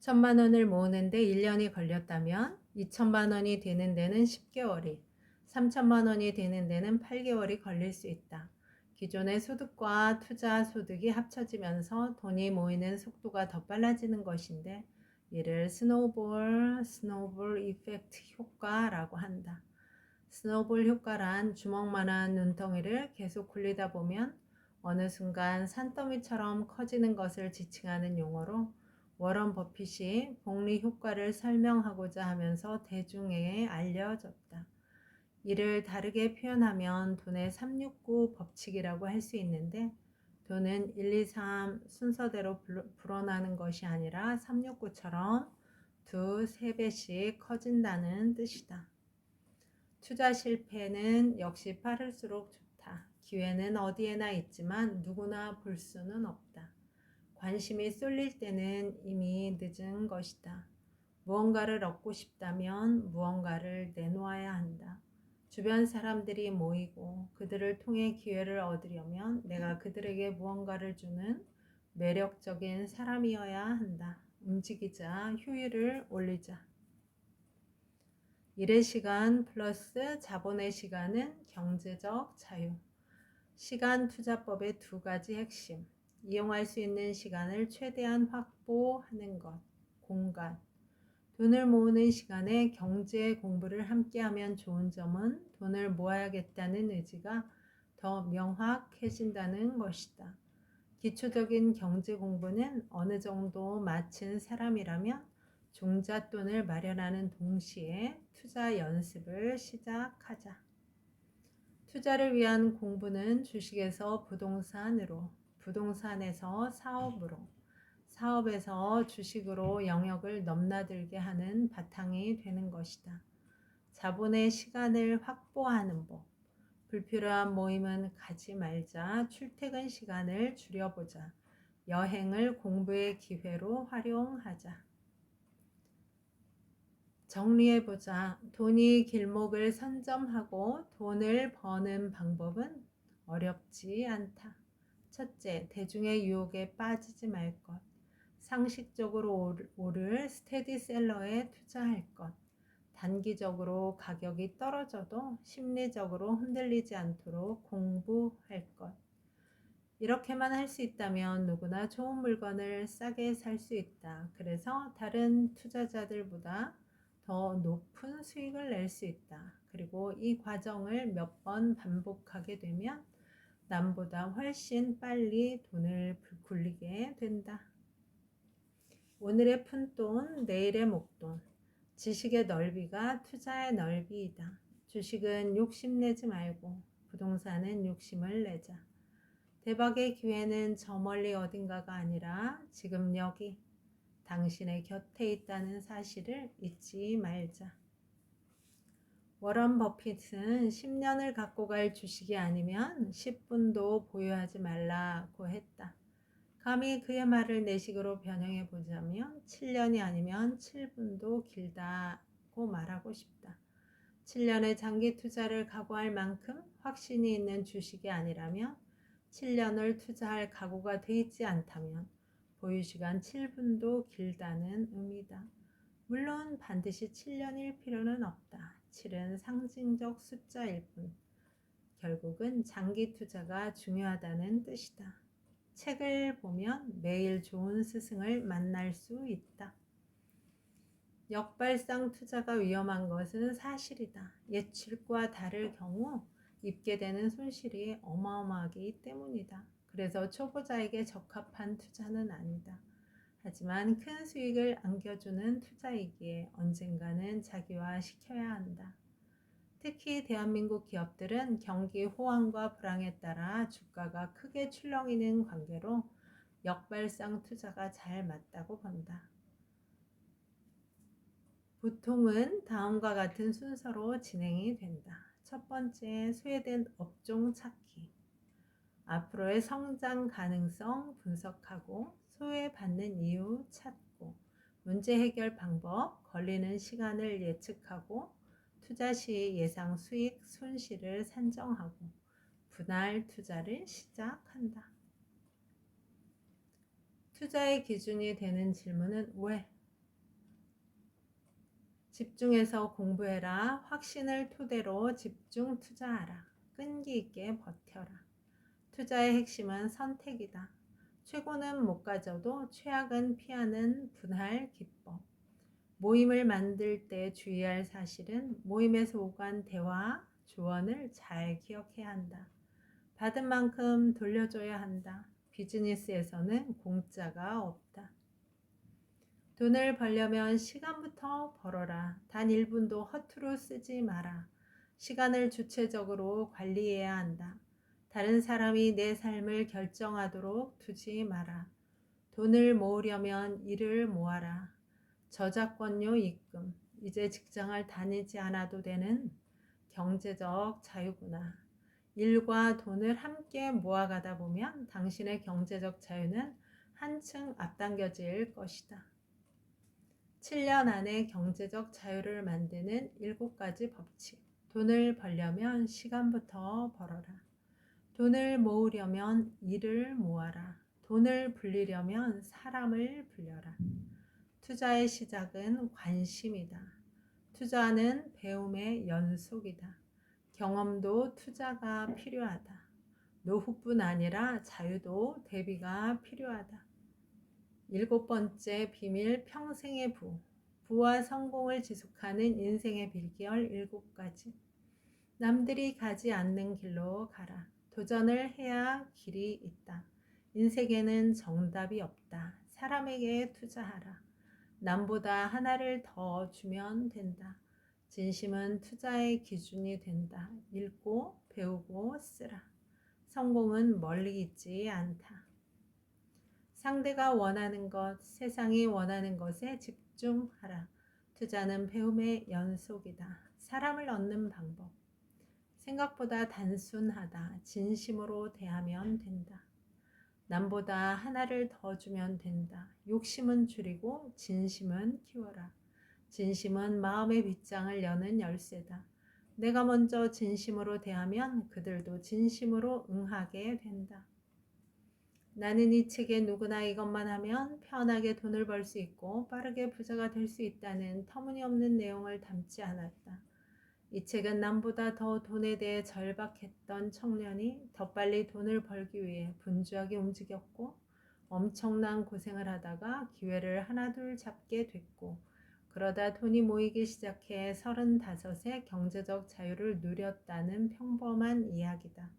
천만 원을 모으는데 1년이 걸렸다면 2천만 원이 되는 데는 10개월이, 3천만 원이 되는 데는 8개월이 걸릴 수 있다. 기존의 소득과 투자 소득이 합쳐지면서 돈이 모이는 속도가 더 빨라지는 것인데 이를 스노우볼 이펙트 효과라고 한다. 스노우볼 효과란 주먹만한 눈덩이를 계속 굴리다 보면 어느 순간 산더미처럼 커지는 것을 지칭하는 용어로 워런 버핏이 복리 효과를 설명하고자 하면서 대중에게 알려졌다. 이를 다르게 표현하면 돈의 369 법칙이라고 할 수 있는데 돈은 1, 2, 3 순서대로 불어나는 것이 아니라 369처럼 2, 3배씩 커진다는 뜻이다. 투자 실패는 역시 빠를수록 좋다. 기회는 어디에나 있지만 누구나 볼 수는 없다. 관심이 쏠릴 때는 이미 늦은 것이다. 무언가를 얻고 싶다면 무언가를 내놓아야 한다. 주변 사람들이 모이고 그들을 통해 기회를 얻으려면 내가 그들에게 무언가를 주는 매력적인 사람이어야 한다. 움직이자, 효율을 올리자. 일의 시간 플러스 자본의 시간은 경제적 자유. 시간 투자법의 두 가지 핵심. 이용할 수 있는 시간을 최대한 확보하는 것. 공간. 돈을 모으는 시간에 경제 공부를 함께하면 좋은 점은 돈을 모아야겠다는 의지가 더 명확해진다는 것이다. 기초적인 경제 공부는 어느 정도 마친 사람이라면 종잣돈을 마련하는 동시에 투자 연습을 시작하자. 투자를 위한 공부는 주식에서 부동산으로, 부동산에서 사업으로, 사업에서 주식으로 영역을 넘나들게 하는 바탕이 되는 것이다. 자본의 시간을 확보하는 법. 불필요한 모임은 가지 말자. 출퇴근 시간을 줄여보자. 여행을 공부의 기회로 활용하자. 정리해보자. 돈이 길목을 선점하고 돈을 버는 방법은 어렵지 않다. 첫째, 대중의 유혹에 빠지지 말 것. 상식적으로 오를 스테디셀러에 투자할 것. 단기적으로 가격이 떨어져도 심리적으로 흔들리지 않도록 공부할 것. 이렇게만 할 수 있다면 누구나 좋은 물건을 싸게 살 수 있다. 그래서 다른 투자자들보다 더 높은 수익을 낼 수 있다. 그리고 이 과정을 몇 번 반복하게 되면 남보다 훨씬 빨리 돈을 굴리게 된다. 오늘의 푼돈, 내일의 목돈. 지식의 넓이가 투자의 넓이이다. 주식은 욕심내지 말고 부동산은 욕심을 내자. 대박의 기회는 저 멀리 어딘가가 아니라 지금 여기 당신의 곁에 있다는 사실을 잊지 말자. 워런 버핏은 10년을 갖고 갈 주식이 아니면 10분도 보유하지 말라고 했다. 감히 그의 말을 내 식으로 변형해 보자면 7년이 아니면 7분도 길다고 말하고 싶다. 7년의 장기 투자를 각오할 만큼 확신이 있는 주식이 아니라면 7년을 투자할 각오가 돼 있지 않다면 보유시간 7분도 길다는 의미다. 물론 반드시 7년일 필요는 없다. 7은 상징적 숫자일 뿐. 결국은 장기 투자가 중요하다는 뜻이다. 책을 보면 매일 좋은 스승을 만날 수 있다. 역발상 투자가 위험한 것은 사실이다. 예측과 다를 경우 입게 되는 손실이 어마어마하기 때문이다. 그래서 초보자에게 적합한 투자는 아니다. 하지만 큰 수익을 안겨주는 투자이기에 언젠가는 자기화시켜야 한다. 특히 대한민국 기업들은 경기 호황과 불황에 따라 주가가 크게 출렁이는 관계로 역발상 투자가 잘 맞다고 본다. 보통은 다음과 같은 순서로 진행이 된다. 첫 번째, 소외된 업종 찾기. 앞으로의 성장 가능성 분석하고 소외받는 이유 찾고 문제 해결 방법, 걸리는 시간을 예측하고 투자 시 예상 수익, 손실을 산정하고 분할 투자를 시작한다. 투자의 기준이 되는 질문은 왜? 집중해서 공부해라. 확신을 토대로 집중 투자하라. 끈기 있게 버텨라. 투자의 핵심은 선택이다. 최고는 못 가져도 최악은 피하는 분할 기법. 모임을 만들 때 주의할 사실은 모임에서 오간 대화, 조언을 잘 기억해야 한다. 받은 만큼 돌려줘야 한다. 비즈니스에서는 공짜가 없다. 돈을 벌려면 시간부터 벌어라. 단 1분도 허투루 쓰지 마라. 시간을 주체적으로 관리해야 한다. 다른 사람이 내 삶을 결정하도록 두지 마라. 돈을 모으려면 일을 모아라. 저작권료 입금. 이제 직장을 다니지 않아도 되는 경제적 자유구나. 일과 돈을 함께 모아가다 보면 당신의 경제적 자유는 한층 앞당겨질 것이다. 7년 안에 경제적 자유를 만드는 7가지 법칙. 돈을 벌려면 시간부터 벌어라. 돈을 모으려면 일을 모아라. 돈을 불리려면 사람을 불려라. 투자의 시작은 관심이다. 투자는 배움의 연속이다. 경험도 투자가 필요하다. 노후뿐 아니라 자유도 대비가 필요하다. 7번째 비밀 평생의 부. 부와 성공을 지속하는 인생의 비결 7가지. 남들이 가지 않는 길로 가라. 도전을 해야 길이 있다. 인생에는 정답이 없다. 사람에게 투자하라. 남보다 하나를 더 주면 된다. 진심은 투자의 기준이 된다. 읽고 배우고 쓰라. 성공은 멀리 있지 않다. 상대가 원하는 것, 세상이 원하는 것에 집중하라. 투자는 배움의 연속이다. 사람을 얻는 방법. 생각보다 단순하다. 진심으로 대하면 된다. 남보다 하나를 더 주면 된다. 욕심은 줄이고 진심은 키워라. 진심은 마음의 빗장을 여는 열쇠다. 내가 먼저 진심으로 대하면 그들도 진심으로 응하게 된다. 나는 이 책에 누구나 이것만 하면 편하게 돈을 벌 수 있고 빠르게 부자가 될 수 있다는 터무니없는 내용을 담지 않았다. 이 책은 남보다 더 돈에 대해 절박했던 청년이 더 빨리 돈을 벌기 위해 분주하게 움직였고 엄청난 고생을 하다가 기회를 하나둘 잡게 됐고 그러다 돈이 모이기 시작해 35에 경제적 자유를 누렸다는 평범한 이야기다.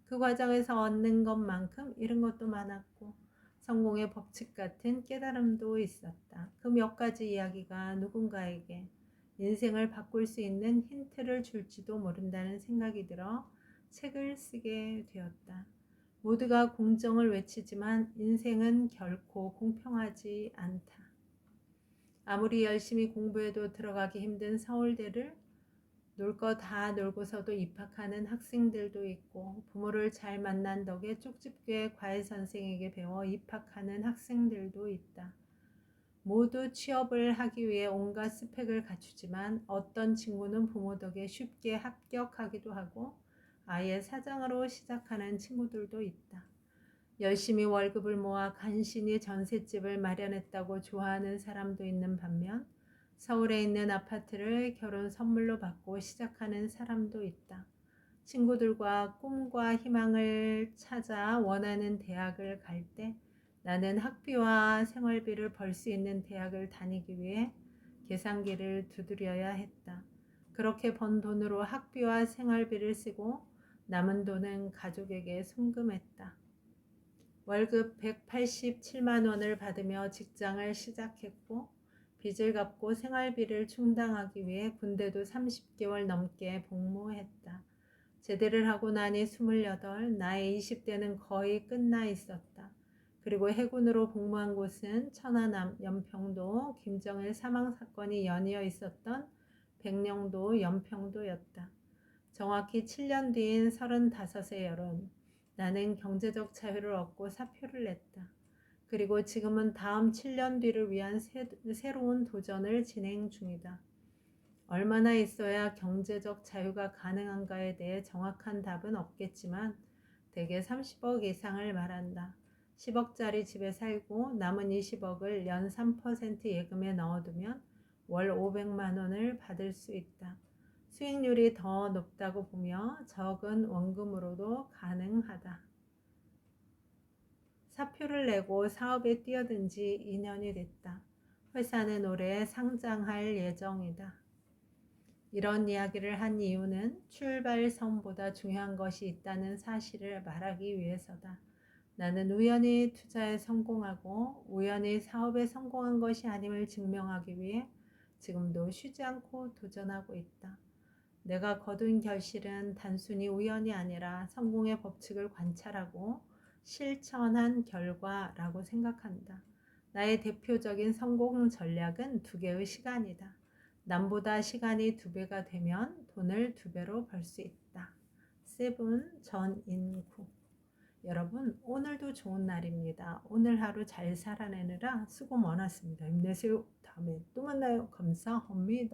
그 과정에서 얻는 것만큼 잃은 것도 많았고 성공의 법칙 같은 깨달음도 있었다. 그 몇 가지 이야기가 누군가에게 인생을 바꿀 수 있는 힌트를 줄지도 모른다는 생각이 들어 책을 쓰게 되었다. 모두가 공정을 외치지만 인생은 결코 공평하지 않다. 아무리 열심히 공부해도 들어가기 힘든 서울대를 놀 거 다 놀고서도 입학하는 학생들도 있고 부모를 잘 만난 덕에 쪽집게 과외 선생에게 배워 입학하는 학생들도 있다. 모두 취업을 하기 위해 온갖 스펙을 갖추지만 어떤 친구는 부모 덕에 쉽게 합격하기도 하고 아예 사장으로 시작하는 친구들도 있다. 열심히 월급을 모아 간신히 전셋집을 마련했다고 좋아하는 사람도 있는 반면 서울에 있는 아파트를 결혼 선물로 받고 시작하는 사람도 있다. 친구들과 꿈과 희망을 찾아 원하는 대학을 갈 때 나는 학비와 생활비를 벌 수 있는 대학을 다니기 위해 계산기를 두드려야 했다. 그렇게 번 돈으로 학비와 생활비를 쓰고 남은 돈은 가족에게 송금했다. 월급 187만 원을 받으며 직장을 시작했고 빚을 갚고 생활비를 충당하기 위해 군대도 30개월 넘게 복무했다. 제대를 하고 나니 28, 나의 20대는 거의 끝나 있었다. 그리고 해군으로 복무한 곳은 천안함, 연평도, 김정일 사망 사건이 연이어 있었던 백령도, 연평도였다. 정확히 7년 뒤인 35의 여름, 나는 경제적 자유를 얻고 사표를 냈다. 그리고 지금은 다음 7년 뒤를 위한 새로운 도전을 진행 중이다. 얼마나 있어야 경제적 자유가 가능한가에 대해 정확한 답은 없겠지만 대개 30억 이상을 말한다. 10억짜리 집에 살고 남은 20억을 연 3% 예금에 넣어두면 월 500만 원을 받을 수 있다. 수익률이 더 높다고 보며 적은 원금으로도 가능하다. 사표를 내고 사업에 뛰어든 지 2년이 됐다. 회사는 올해 상장할 예정이다. 이런 이야기를 한 이유는 출발선보다 중요한 것이 있다는 사실을 말하기 위해서다. 나는 우연히 투자에 성공하고 우연히 사업에 성공한 것이 아님을 증명하기 위해 지금도 쉬지 않고 도전하고 있다. 내가 거둔 결실은 단순히 우연이 아니라 성공의 법칙을 관찰하고 실천한 결과라고 생각한다. 나의 대표적인 성공 전략은 2개의 시간이다. 남보다 시간이 2배가 되면 돈을 2배로 벌 수 있다. 세븐 전인구. 여러분, 오늘도 좋은 날입니다. 오늘 하루 잘 살아내느라 수고 많았습니다. 힘내세요. 다음에 또 만나요. 감사합니다.